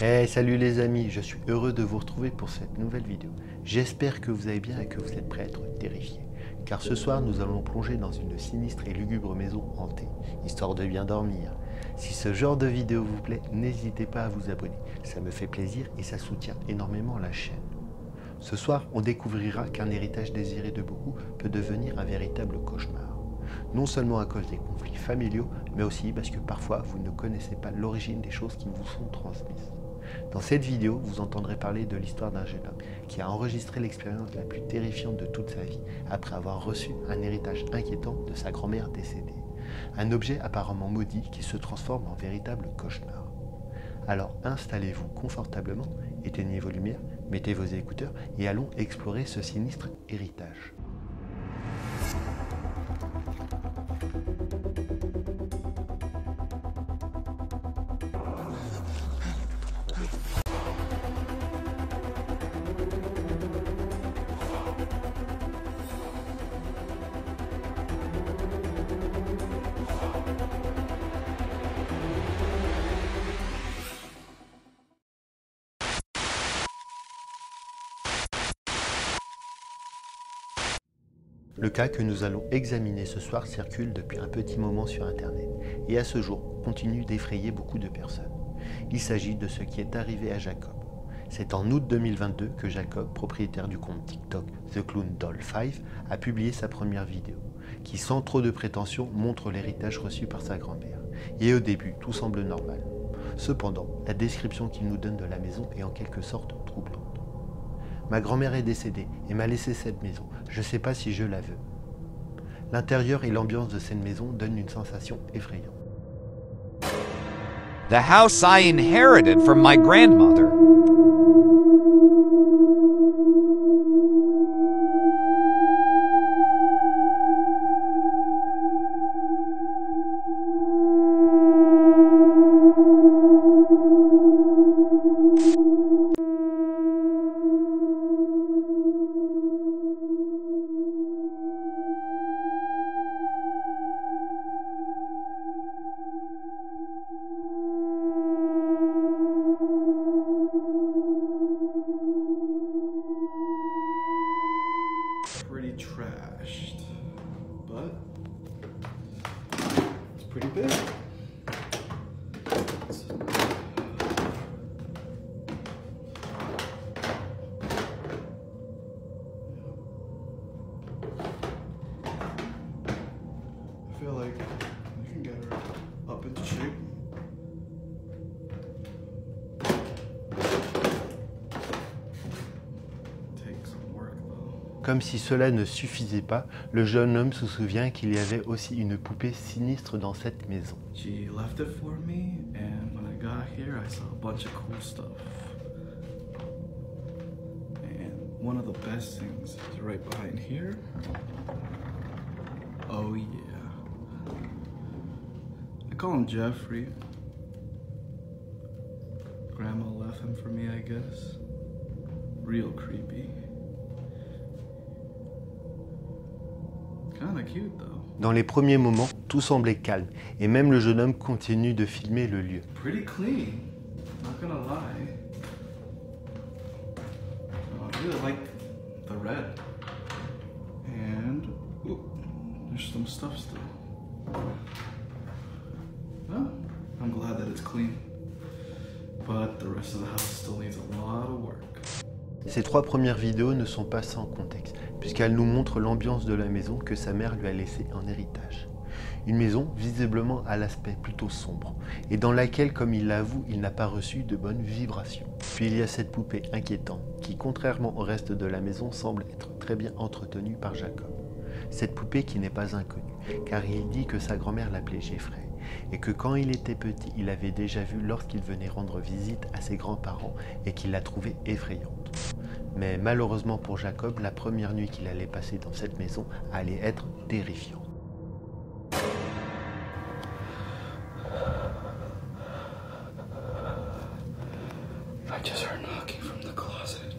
Hey, salut les amis, je suis heureux de vous retrouver pour cette nouvelle vidéo. J'espère que vous allez bien et que vous êtes prêts à être terrifiés. Car ce soir, nous allons plonger dans une sinistre et lugubre maison hantée, histoire de bien dormir. Si ce genre de vidéo vous plaît, n'hésitez pas à vous abonner. Ça me fait plaisir et ça soutient énormément la chaîne. Ce soir, on découvrira qu'un héritage désiré de beaucoup peut devenir un véritable cauchemar. Non seulement à cause des conflits familiaux, mais aussi parce que parfois vous ne connaissez pas l'origine des choses qui vous sont transmises. Dans cette vidéo, vous entendrez parler de l'histoire d'un jeune homme qui a enregistré l'expérience la plus terrifiante de toute sa vie après avoir reçu un héritage inquiétant de sa grand-mère décédée. Un objet apparemment maudit qui se transforme en véritable cauchemar. Alors installez-vous confortablement, éteignez vos lumières, mettez vos écouteurs et allons explorer ce sinistre héritage. Le cas que nous allons examiner ce soir circule depuis un petit moment sur Internet et à ce jour continue d'effrayer beaucoup de personnes. Il s'agit de ce qui est arrivé à Jacob. C'est en août 2022 que Jacob, propriétaire du compte TikTok The Clown Doll 5, a publié sa première vidéo, qui sans trop de prétention montre l'héritage reçu par sa grand-mère. Et au début, tout semble normal. Cependant, la description qu'il nous donne de la maison est en quelque sorte troublante. Ma grand-mère est décédée et m'a laissé cette maison. Je ne sais pas si je la veux. L'intérieur et l'ambiance de cette maison donnent une sensation effrayante. The house I inherited from my grandmother. Pretty trashed, but it's pretty big. I feel like I can get her up into shape. Comme si cela ne suffisait pas, le jeune homme se souvient qu'il y avait aussi une poupée sinistre dans cette maison. She left it for me, and when I got here, I saw a bunch of cool stuff. And one of the best things is right behind here. Oh yeah. I call him Jeffrey. Grandma left him for me, I guess. Real creepy. Kinda cute though. Dans les premiers moments, tout semblait calme, et même le jeune homme continue de filmer le lieu. Pretty clean, not gonna lie. I really like the red. And ooh, there's some stuff still. Well, I'm glad that it's clean. But the rest of the house still needs a lot of work. Ces trois premières vidéos ne sont pas sans contexte, puisqu'elles nous montrent l'ambiance de la maison que sa mère lui a laissée en héritage. Une maison visiblement à l'aspect plutôt sombre, et dans laquelle, comme il l'avoue, il n'a pas reçu de bonnes vibrations. Puis il y a cette poupée inquiétante, qui contrairement au reste de la maison semble être très bien entretenue par Jacob. Cette poupée qui n'est pas inconnue, car il dit que sa grand-mère l'appelait Jeffrey, et que quand il était petit, il avait déjà vu lorsqu'il venait rendre visite à ses grands-parents et qu'il la trouvait effrayante. Mais malheureusement pour Jacob, la première nuit qu'il allait passer dans cette maison allait être terrifiante. I just heard knocking from the closet.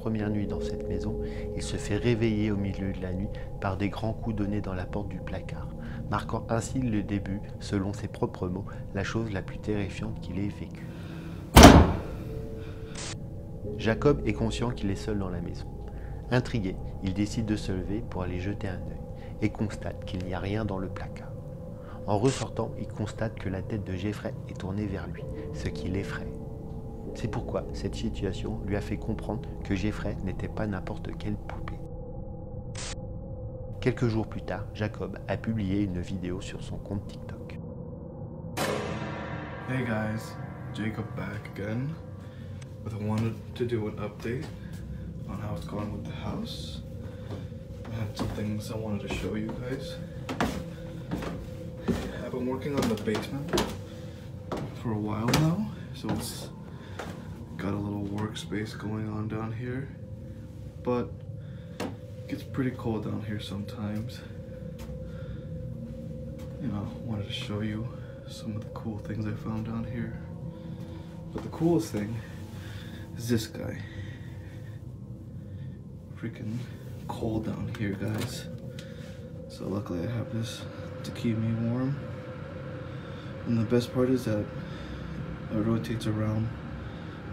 première nuit dans cette maison, il se fait réveiller au milieu de la nuit par des grands coups donnés dans la porte du placard, marquant ainsi le début, selon ses propres mots, la chose la plus terrifiante qu'il ait vécue. Jacob est conscient qu'il est seul dans la maison. Intrigué, il décide de se lever pour aller jeter un œil et constate qu'il n'y a rien dans le placard. En ressortant, il constate que la tête de Jeffrey est tournée vers lui, ce qui l'effraie. C'est pourquoi cette situation lui a fait comprendre que Jeffrey n'était pas n'importe quelle poupée. Quelques jours plus tard, Jacob a publié une vidéo sur son compte TikTok. Hey guys, Jacob back again. But I wanted to do an update on how it's going with the house. I had some things I wanted to show you guys. I've been working on the basement for a while now, so it's got a little workspace going on down here, but it gets pretty cold down here sometimes. You know, I wanted to show you some of the cool things I found down here. But the coolest thing is this guy. Freaking cold down here, guys. So luckily I have this to keep me warm. And the best part is that it rotates around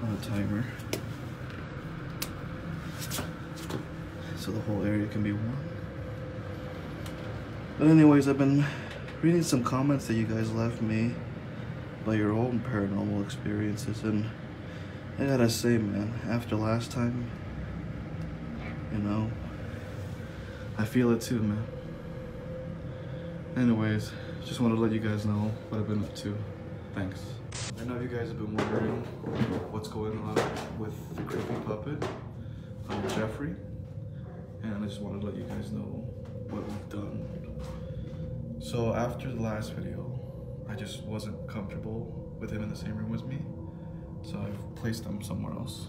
on a timer, so the whole area can be warm. But anyways, I've been reading some comments that you guys left me about your own paranormal experiences, and I gotta say, man, after last time, you know, I feel it too, man. Anyways, just wanted to let you guys know what I've been up to. Thanks. I know you guys have been wondering what's going on with the creepy puppet, Jeffrey, and I just wanted to let you guys know what we've done. So after the last video, I just wasn't comfortable with him in the same room as me, so I've placed him somewhere else.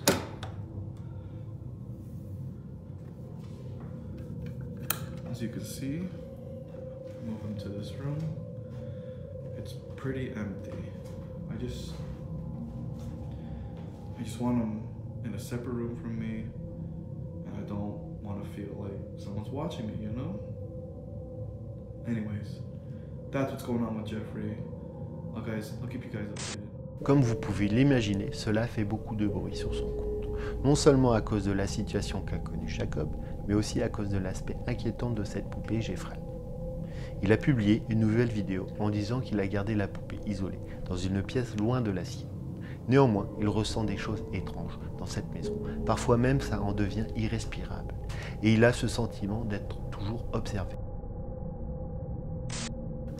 As you can see, move him to this room. It's pretty empty. I just want him in a separate room from me, and I don't want to feel like someone's watching me, you know? Anyways, that's what's going on with Jeffrey. I'll keep you guys updated. Comme vous pouvez l'imaginer, cela fait beaucoup de bruit sur son compte. Non seulement à cause de la situation qu'a connue Jacob, mais aussi à cause de l'aspect inquiétant de cette poupée Jeffrey. Il a publié une nouvelle vidéo en disant qu'il a gardé la poupée isolée dans une pièce loin de la sienne. Néanmoins, il ressent des choses étranges dans cette maison. Parfois même, ça en devient irrespirable. Et il a ce sentiment d'être toujours observé.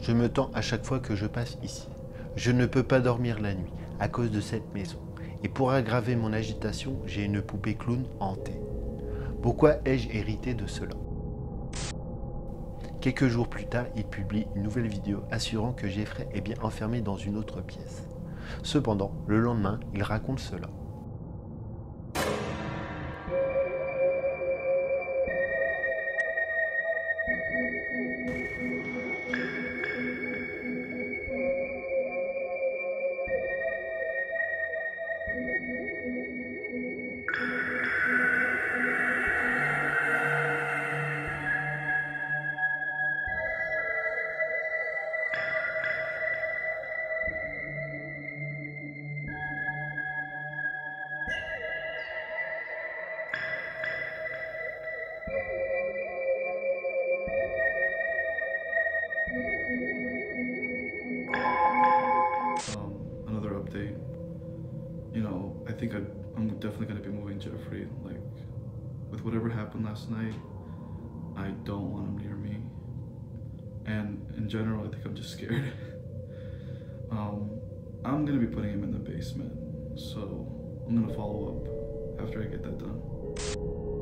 Je me tends à chaque fois que je passe ici. Je ne peux pas dormir la nuit à cause de cette maison. Et pour aggraver mon agitation, j'ai une poupée clown hantée. Pourquoi ai-je hérité de cela ? Quelques jours plus tard, il publie une nouvelle vidéo assurant que Jeffrey est bien enfermé dans une autre pièce. Cependant, le lendemain, il raconte cela. Another update. You know, I think I'm definitely going to be moving Jeffrey. Like, with whatever happened last night, I don't want him near me. And in general, I think I'm just scared. I'm going to be putting him in the basement. So I'm going to follow up after I get that done.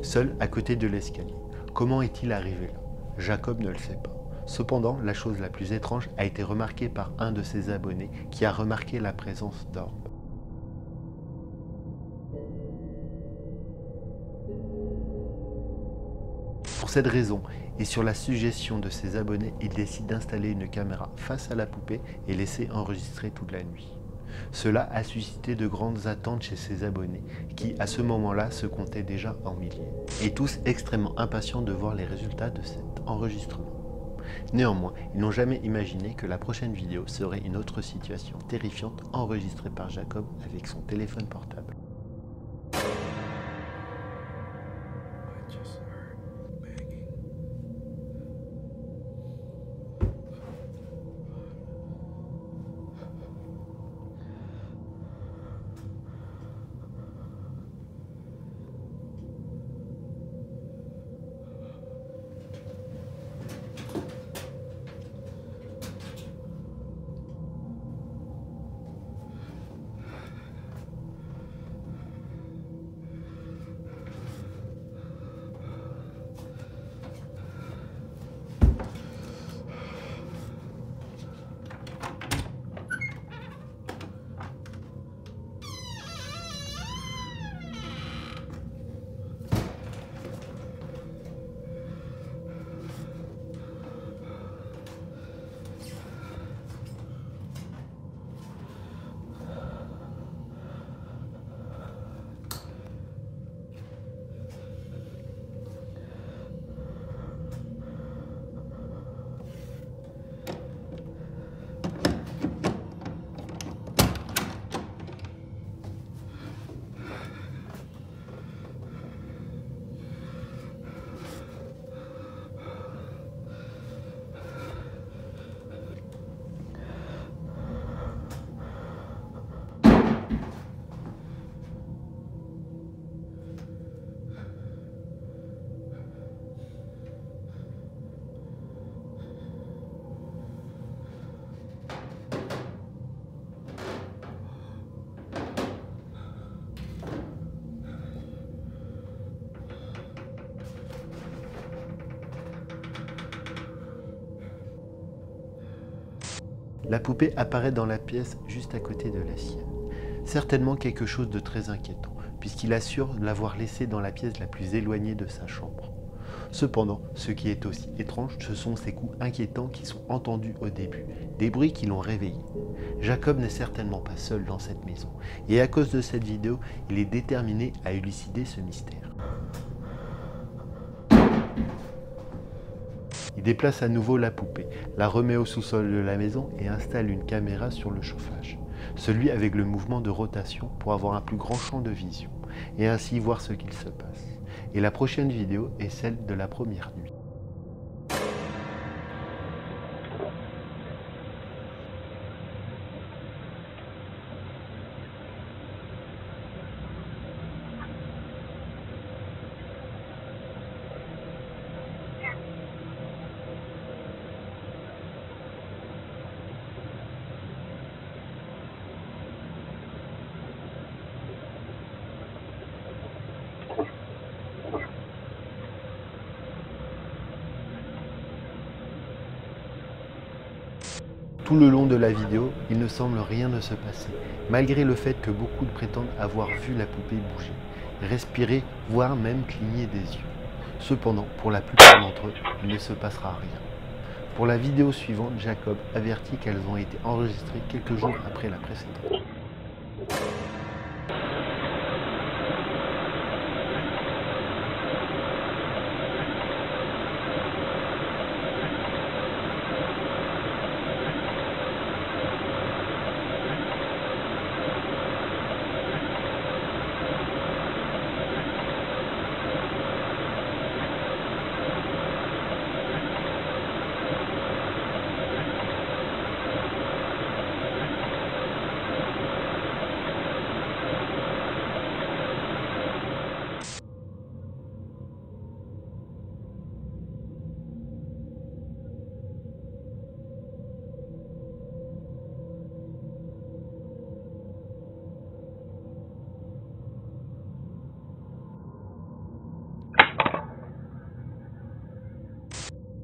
Seul à côté de l'escalier. Comment est-il arrivé là? Jacob ne le sait pas. Cependant, la chose la plus étrange a été remarquée par un de ses abonnés qui a remarqué la présence d'orbes. Pour cette raison, et sur la suggestion de ses abonnés, il décide d'installer une caméra face à la poupée et laisser enregistrer toute la nuit. Cela a suscité de grandes attentes chez ses abonnés, qui à ce moment-là se comptaient déjà en milliers, et tous extrêmement impatients de voir les résultats de cet enregistrement. Néanmoins, ils n'ont jamais imaginé que la prochaine vidéo serait une autre situation terrifiante enregistrée par Jacob avec son téléphone portable. La poupée apparaît dans la pièce juste à côté de la sienne. Certainement quelque chose de très inquiétant, puisqu'il assure l'avoir laissée dans la pièce la plus éloignée de sa chambre. Cependant, ce qui est aussi étrange, ce sont ces coups inquiétants qui sont entendus au début, des bruits qui l'ont réveillé. Jacob n'est certainement pas seul dans cette maison, et à cause de cette vidéo, il est déterminé à élucider ce mystère. Il déplace à nouveau la poupée, la remet au sous-sol de la maison et installe une caméra sur le chauffage, celui avec le mouvement de rotation pour avoir un plus grand champ de vision, et ainsi voir ce qu'il se passe. Et la prochaine vidéo est celle de la première nuit. Tout le long de la vidéo, il ne semble rien ne se passer, malgré le fait que beaucoup prétendent avoir vu la poupée bouger, respirer, voire même cligner des yeux. Cependant, pour la plupart d'entre eux, il ne se passera rien. Pour la vidéo suivante, Jacob avertit qu'elles ont été enregistrées quelques jours après la précédente.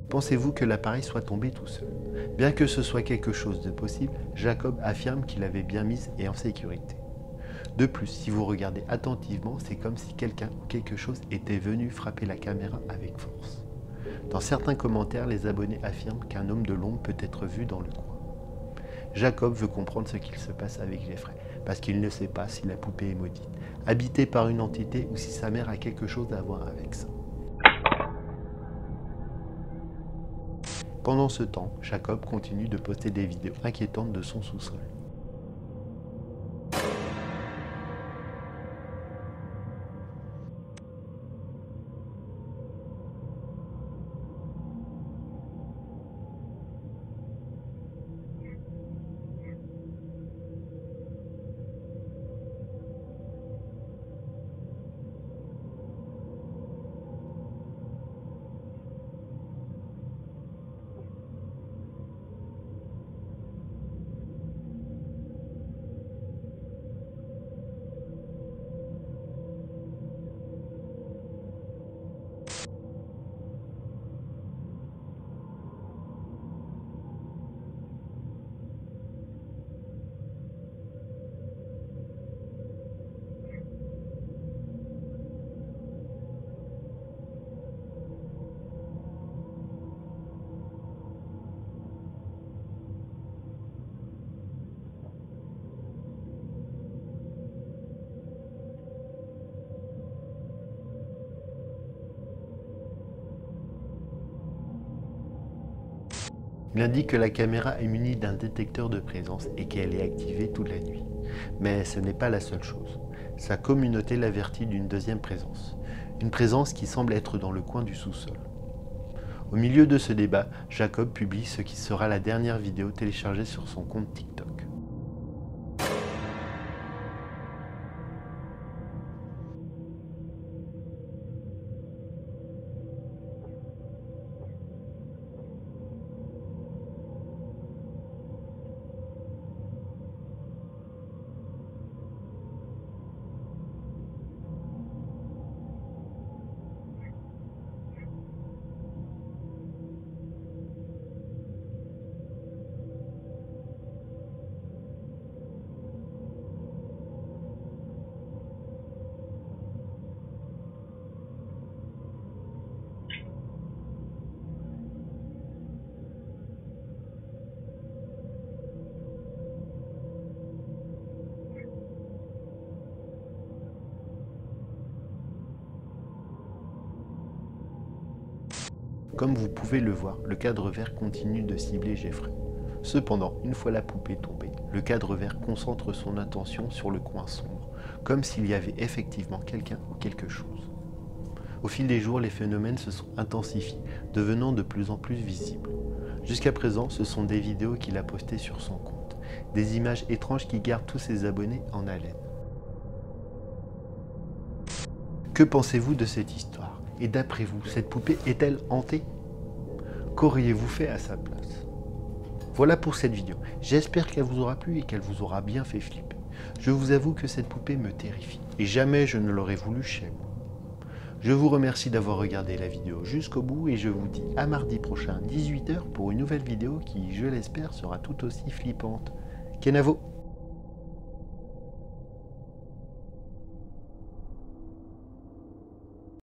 Pensez-vous que l'appareil soit tombé tout seul? Bien que ce soit quelque chose de possible, Jacob affirme qu'il l'avait bien mise et en sécurité. De plus, si vous regardez attentivement, c'est comme si quelqu'un ou quelque chose était venu frapper la caméra avec force. Dans certains commentaires, les abonnés affirment qu'un homme de l'ombre peut être vu dans le coin. Jacob veut comprendre ce qu'il se passe avec Jeffrey, parce qu'il ne sait pas si la poupée est maudite, habitée par une entité ou si sa mère a quelque chose à voir avec ça. Pendant ce temps, Jacob continue de poster des vidéos inquiétantes de son sous-sol. Il indique que la caméra est munie d'un détecteur de présence et qu'elle est activée toute la nuit. Mais ce n'est pas la seule chose. Sa communauté l'avertit d'une deuxième présence. Une présence qui semble être dans le coin du sous-sol. Au milieu de ce débat, Jacob publie ce qui sera la dernière vidéo téléchargée sur son compte TikTok. Comme vous pouvez le voir, le cadre vert continue de cibler Jeffrey. Cependant, une fois la poupée tombée, le cadre vert concentre son attention sur le coin sombre, comme s'il y avait effectivement quelqu'un ou quelque chose. Au fil des jours, les phénomènes se sont intensifiés, devenant de plus en plus visibles. Jusqu'à présent, ce sont des vidéos qu'il a postées sur son compte, des images étranges qui gardent tous ses abonnés en haleine. Que pensez-vous de cette histoire ? Et d'après vous, cette poupée est-elle hantée? Qu'auriez-vous fait à sa place? Voilà pour cette vidéo. J'espère qu'elle vous aura plu et qu'elle vous aura bien fait flipper. Je vous avoue que cette poupée me terrifie. Et jamais je ne l'aurais voulu chez moi. Je vous remercie d'avoir regardé la vidéo jusqu'au bout et je vous dis à mardi prochain 18 h pour une nouvelle vidéo qui, je l'espère, sera tout aussi flippante. Kenavo!